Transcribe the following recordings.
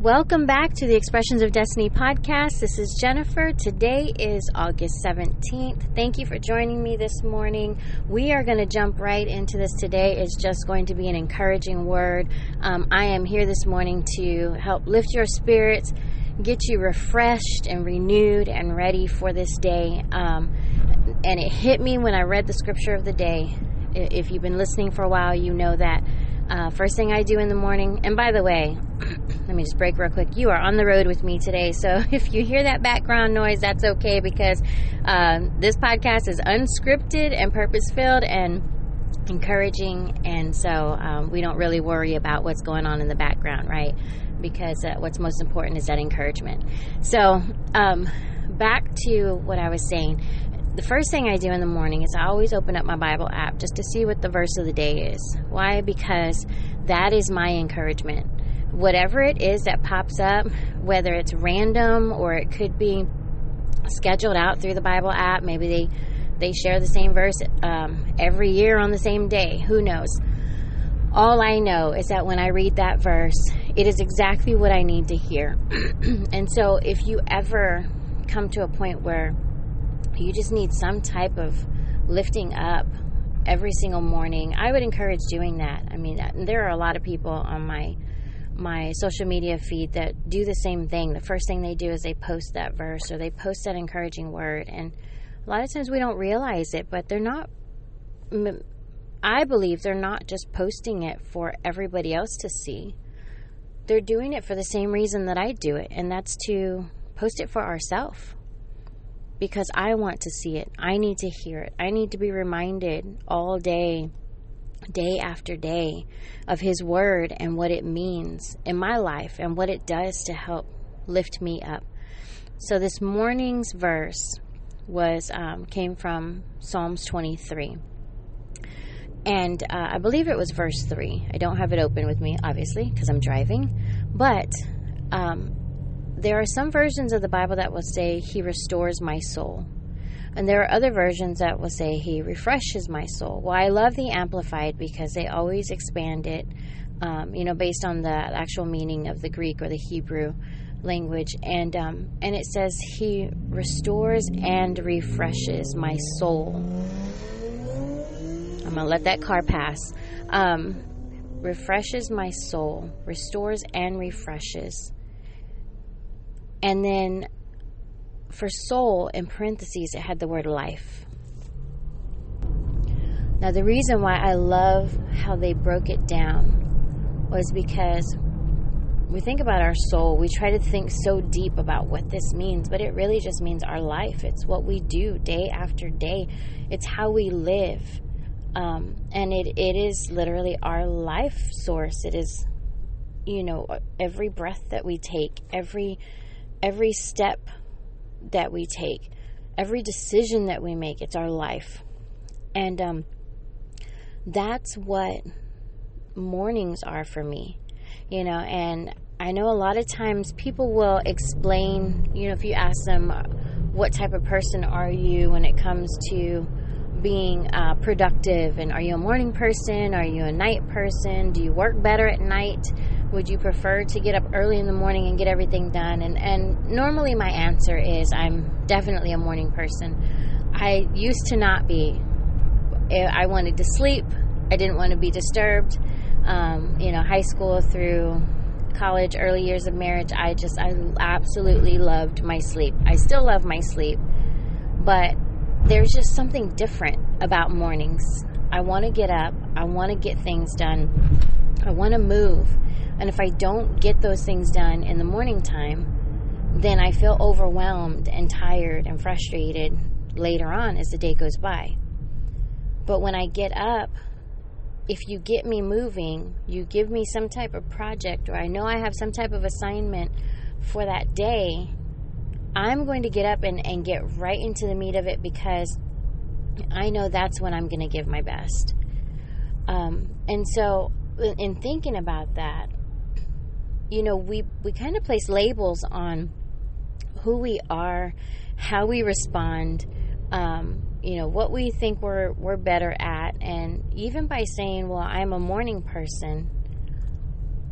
Welcome back to the Expressions of Destiny podcast. This is Jennifer. Today is August 17th. Thank you for joining me this morning. We are going to jump right into this. Today is just going to be an encouraging word. I am here this morning to help lift your spirits, get you refreshed and renewed and ready for this day. And it hit me when I read the scripture of the day. If you've been listening for a while, you know that first thing I do in the morning, and by the way, let me just break real quick. You are on the road with me today, so if you hear that background noise, that's okay, because this podcast is unscripted and purpose-filled and encouraging, and so we don't really worry about what's going on in the background, right? Because what's most important is that encouragement. So back to what I was saying. The first thing I do in the morning is I always open up my Bible app just to see what the verse of the day is. Why? Because that is my encouragement. Whatever it is that pops up, whether it's random or it could be scheduled out through the Bible app, maybe they share the same verse every year on the same day. Who knows? All I know is that when I read that verse, it is exactly what I need to hear. And so if you ever come to a point where you just need some type of lifting up every single morning, I would encourage doing that. I mean, there are a lot of people on my social media feed that do the same thing. The first thing they do is they post that verse or they post that encouraging word. And a lot of times we don't realize it, but they're not, I believe they're not just posting it for everybody else to see. They're doing it for the same reason that I do it, and that's to post it for ourselves. Because I want to see it. I need to hear it. I need to be reminded all day, day after day, of His Word and what it means in my life and what it does to help lift me up. So this morning's verse came from Psalms 23. And I believe it was verse 3. I don't have it open with me, obviously, because I'm driving. But there are some versions of the Bible that will say, He restores my soul. And there are other versions that will say, He refreshes my soul. Well, I love the Amplified because they always expand it, based on the actual meaning of the Greek or the Hebrew language. And it says, He restores and refreshes my soul. I'm going to let that car pass. Refreshes my soul. Restores and refreshes. And then for soul, in parentheses, it had the word life. Now, the reason why I love how they broke it down was because we think about our soul. We try to think so deep about what this means, but it really just means our life. It's what we do day after day. It's how we live. And it is literally our life source. It is, every breath that we take, every step that we take, every decision that we make, it's our life. And that's what mornings are for me, and I know a lot of times people will explain, if you ask them, what type of person are you when it comes to being productive, and are you a morning person, are you a night person, do you work better at night? Would you prefer to get up early in the morning and get everything done? And normally my answer is I'm definitely a morning person. I used to not be. I wanted to sleep. I didn't want to be disturbed. High school through college, early years of marriage, I absolutely loved my sleep. I still love my sleep. But there's just something different about mornings. I want to get up. I want to get things done. I want to move. And if I don't get those things done in the morning time, then I feel overwhelmed and tired and frustrated later on as the day goes by. But when I get up, if you get me moving, you give me some type of project, or I know I have some type of assignment for that day, I'm going to get up and get right into the meat of it, because I know that's when I'm going to give my best. And so in thinking about that, we kind of place labels on who we are, how we respond, what we think we're better at. And even by saying, well, I'm a morning person,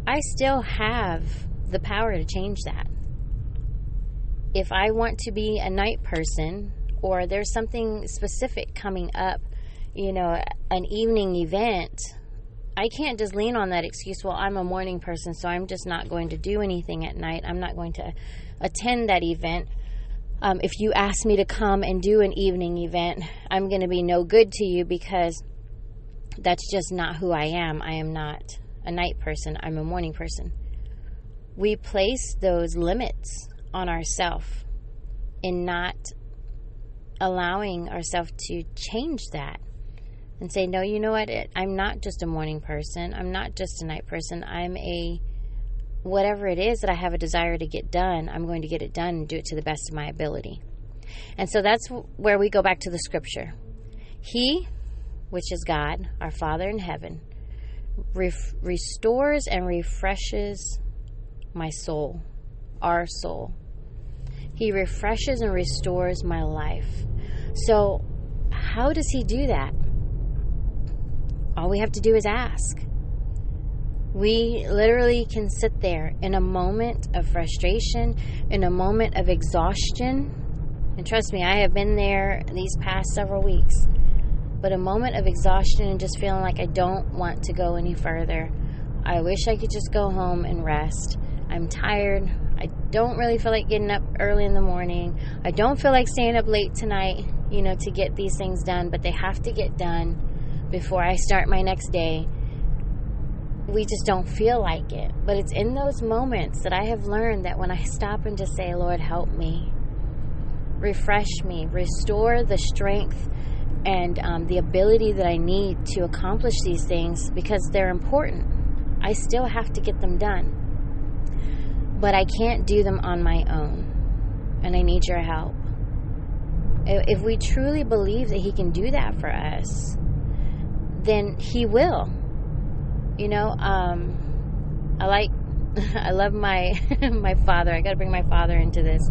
I still have the power to change that. If I want to be a night person, or there's something specific coming up, an evening event, I can't just lean on that excuse, well, I'm a morning person, so I'm just not going to do anything at night. I'm not going to attend that event. If you ask me to come and do an evening event, I'm going to be no good to you because that's just not who I am. I am not a night person. I'm a morning person. We place those limits on ourselves in not allowing ourselves to change that and say, no, you know what? I'm not just a morning person. I'm not just a night person. I'm whatever it is that I have a desire to get done, I'm going to get it done and do it to the best of my ability. And so that's where we go back to the scripture. He, which is God, our Father in heaven, restores and refreshes my soul, our soul. He refreshes and restores my life. So how does he do that? All we have to do is ask. We literally can sit there in a moment of frustration, in a moment of exhaustion. And trust me, I have been there these past several weeks. But a moment of exhaustion and just feeling like I don't want to go any further. I wish I could just go home and rest. I'm tired. I don't really feel like getting up early in the morning. I don't feel like staying up late tonight, to get these things done. But they have to get done before I start my next day. We just don't feel like it. But it's in those moments that I have learned that when I stop and just say, Lord, help me. Refresh me. Restore the strength and the ability that I need to accomplish these things because they're important. I still have to get them done. But I can't do them on my own. And I need your help. If we truly believe that he can do that for us, then he will. I love my my father. I got to bring my father into this.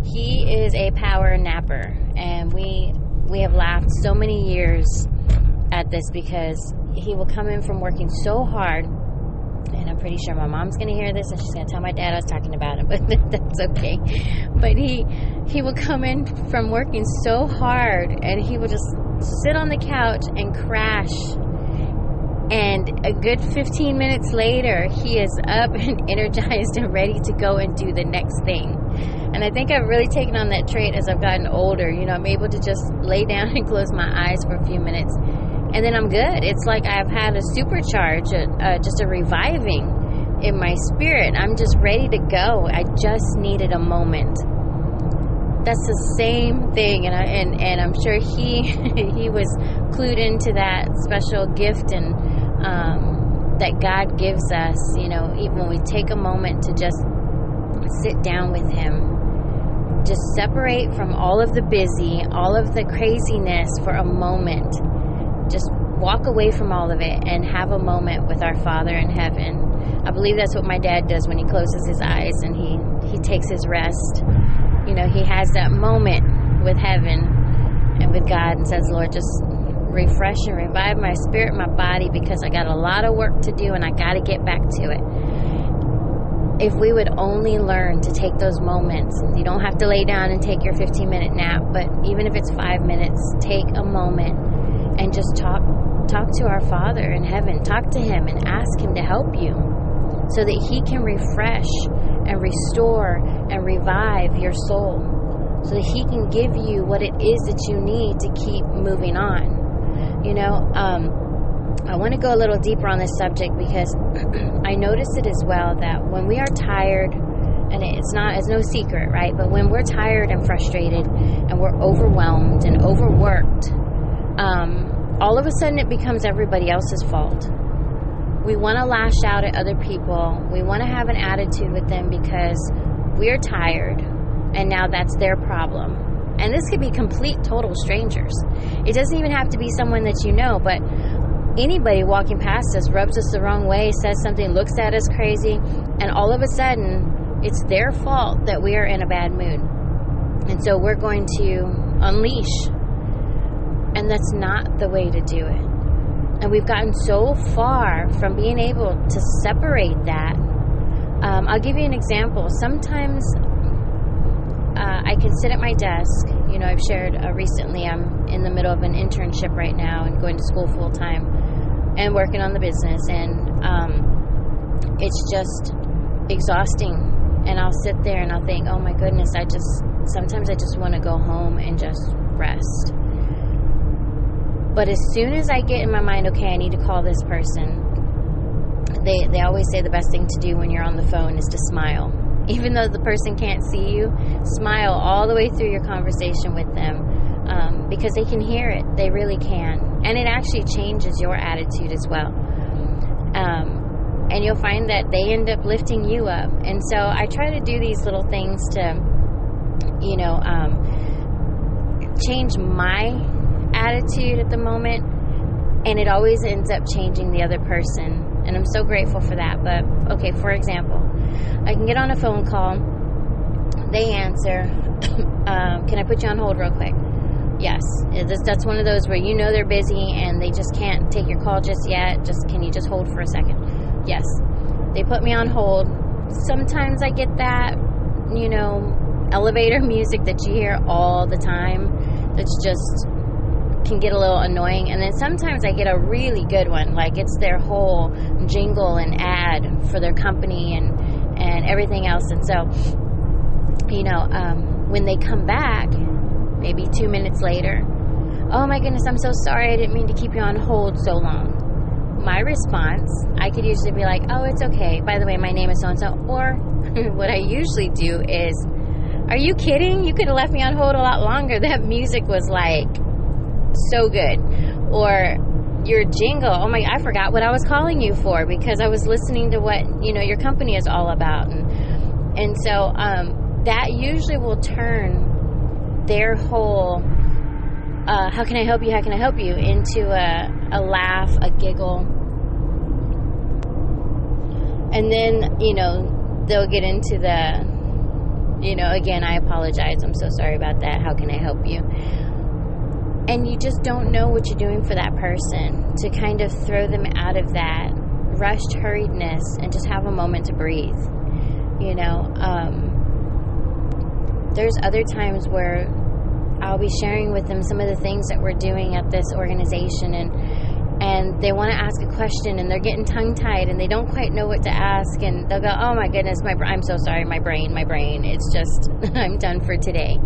He is a power napper, and we have laughed so many years at this because he will come in from working so hard, and I'm pretty sure my mom's going to hear this and she's going to tell my dad I was talking about him, but that's okay. But he will come in from working so hard, and he will just sit on the couch and crash. And a good 15 minutes later, he is up and energized and ready to go and do the next thing. And I think I've really taken on that trait as I've gotten older. I'm able to just lay down and close my eyes for a few minutes, and then I'm good. It's like I've had a supercharge, just a reviving in my spirit. I'm just ready to go. I just needed a moment. That's the same thing, and I'm sure he was clued into that special gift and that God gives us, even when we take a moment to just sit down with him, just separate from all of the busy, all of the craziness for a moment, just walk away from all of it and have a moment with our Father in heaven. I believe that's what my dad does when he closes his eyes and he takes his rest. He has that moment with heaven and with God and says, Lord, just refresh and revive my spirit and my body because I got a lot of work to do and I got to get back to it. If we would only learn to take those moments, you don't have to lay down and take your 15-minute nap, but even if it's 5 minutes, take a moment and just talk to our Father in heaven. Talk to him and ask him to help you so that he can refresh and restore and revive your soul, so that he can give you what it is that you need to keep moving on. I want to go a little deeper on this subject because I noticed it as well that when we are tired, and it's no secret, right? But when we're tired and frustrated and we're overwhelmed and overworked, all of a sudden it becomes everybody else's fault. We want to lash out at other people. We want to have an attitude with them because we're tired, and now that's their problem. And this could be complete, total strangers. It doesn't even have to be someone that you know, but anybody walking past us rubs us the wrong way, says something, looks at us crazy, and all of a sudden, it's their fault that we are in a bad mood. And so we're going to unleash. And that's not the way to do it. And we've gotten so far from being able to separate that I'll give you an example. Sometimes I can sit at my desk. You know, I've shared recently I'm in the middle of an internship right now and going to school full time and working on the business, and it's just exhausting. And I'll sit there and I'll think, oh my goodness, sometimes I just want to go home and just rest. But as soon as I get in my mind, okay, I need to call this person, they always say the best thing to do when you're on the phone is to smile. Even though the person can't see you, smile all the way through your conversation with them, because they can hear it. They really can. And it actually changes your attitude as well. And you'll find that they end up lifting you up. And so I try to do these little things to, you know, change my attitude at the moment. And it always ends up changing the other person. And I'm so grateful for that. But, okay, for example, I can get on a phone call. They answer. Can I put you on hold real quick? Yes. That's one of those where you know they're busy and they just can't take your call just yet. Can you just hold for a second? Yes. They put me on hold. Sometimes I get that, you know, elevator music that you hear all the time. That's just can get a little annoying. And then sometimes I get a really good one. Like it's their whole jingle and ad for their company and everything else. And so, you know, when they come back, maybe 2 minutes later, oh my goodness, I'm so sorry. I didn't mean to keep you on hold so long. My response, I could usually be like, oh, it's okay. By the way, my name is so-and-so. Or what I usually do is, are you kidding? You could have left me on hold a lot longer. That music was like so good. Or your jingle, oh my, I forgot what I was calling you for because I was listening to what, you know, your company is all about. And so that usually will turn their whole how can I help you, into a laugh, a giggle. And then, you know, they'll get into the, you know, again, I apologize, I'm so sorry about that, how can I help you? And you just don't know what you're doing for that person to kind of throw them out of that rushed hurriedness and just have a moment to breathe. You know, there's other times where I'll be sharing with them some of the things that we're doing at this organization, and they want to ask a question and they're getting tongue-tied and they don't quite know what to ask, and they'll go, oh my goodness, I'm so sorry, my brain, it's just, I'm done for today.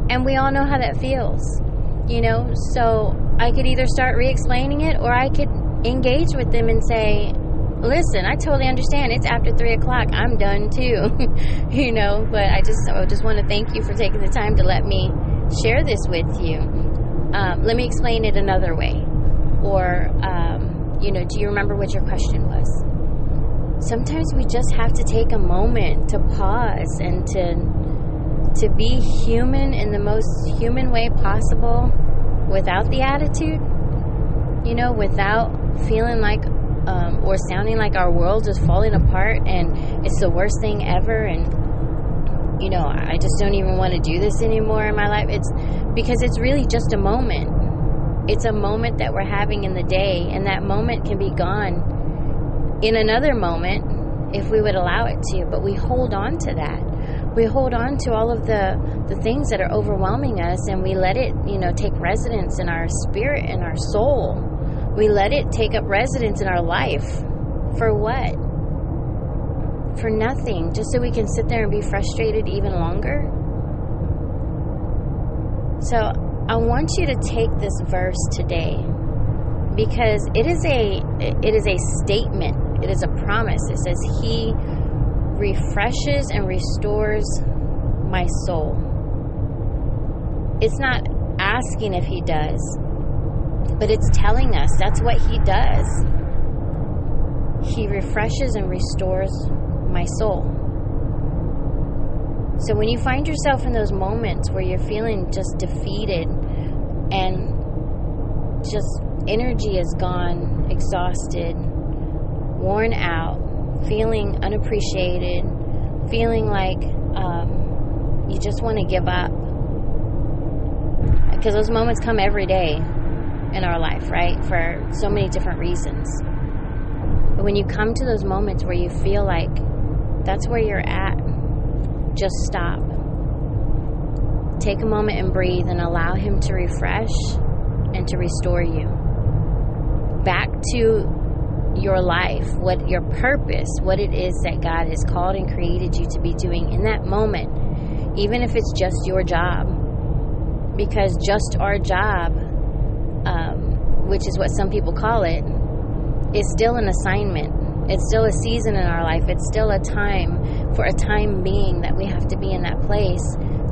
And we all know how that feels, you know, so I could either start re-explaining it or I could engage with them and say, listen, I totally understand. It's after 3 o'clock. I'm done too, you know, but I just want to thank you for taking the time to let me share this with you. Let me explain it another way. Or, you know, do you remember what your question was? Sometimes we just have to take a moment to pause and to be human in the most human way possible without the attitude, you know, without feeling like or sounding like our world is falling apart and it's the worst thing ever and, you know, I just don't even want to do this anymore in my life. It's because it's really just a moment. It's a moment that we're having in the day, and that moment can be gone in another moment if we would allow it to, but we hold on to that. We hold on to all of the things that are overwhelming us, and we let it, you know, take residence in our spirit and our soul. We let it take up residence in our life. For what? For nothing. Just so we can sit there and be frustrated even longer. So I want you to take this verse today, because it is a statement. It is a promise. It says, He refreshes and restores my soul. It's not asking if He does, but it's telling us that's what He does. He refreshes and restores my soul. So when you find yourself in those moments where you're feeling just defeated and just energy is gone, exhausted, worn out, feeling unappreciated, feeling like you just want to give up, because those moments come every day in our life, right? For so many different reasons. But when you come to those moments where you feel like that's where you're at, just stop. Take a moment and breathe and allow Him to refresh and to restore you back to your life, what your purpose, what it is that God has called and created you to be doing in that moment, even if it's just your job. Because just our job, which is what some people call it, is still an assignment. It's still a season in our life. It's still a time, for a time being, that we have to be in that place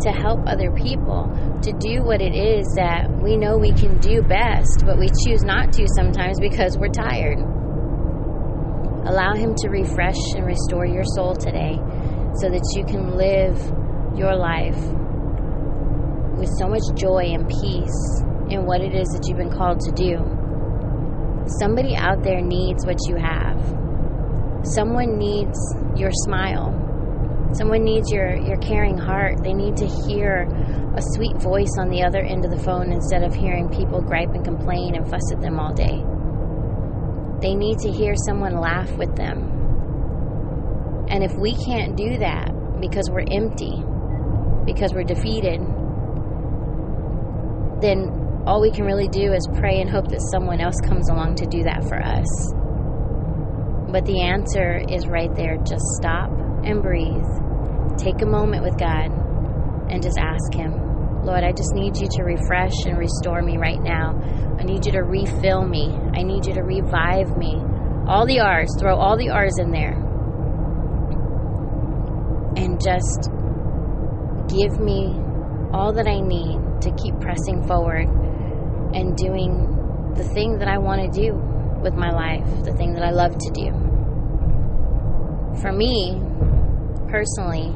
to help other people, to do what it is that we know we can do best, but we choose not to sometimes because we're tired. Allow Him to refresh and restore your soul today so that you can live your life with so much joy and peace in what it is that you've been called to do. Somebody out there needs what you have. Someone needs your smile. Someone needs your caring heart. They need to hear a sweet voice on the other end of the phone instead of hearing people gripe and complain and fuss at them all day. They need to hear someone laugh with them. And if we can't do that because we're empty, because we're defeated, then all we can really do is pray and hope that someone else comes along to do that for us. But the answer is right there. Just stop and breathe. Take a moment with God and just ask Him, Lord, I just need you to refresh and restore me right now. I need you to refill me. I need you to revive me. All the R's, throw all the R's in there. And just give me all that I need to keep pressing forward and doing the thing that I want to do with my life, the thing that I love to do. For me, personally,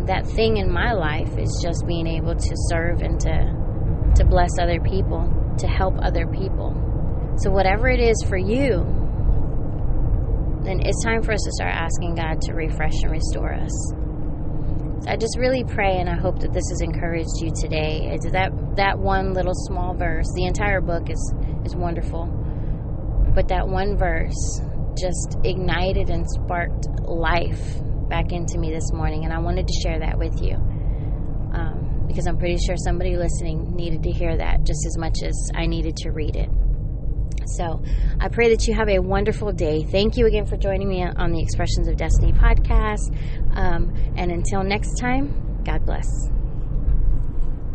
that thing in my life is just being able to serve and to bless other people, to help other people. So whatever it is for you, then it's time for us to start asking God to refresh and restore us. So I just really pray, and I hope that this has encouraged you today. It's that one little small verse. The entire book is wonderful, but that one verse just ignited and sparked life back into me this morning, and I wanted to share that with you because I'm pretty sure somebody listening needed to hear that just as much as I needed to read it. So I pray that you have a wonderful day. Thank you again for joining me on the Expressions of Destiny podcast, and until next time, God bless.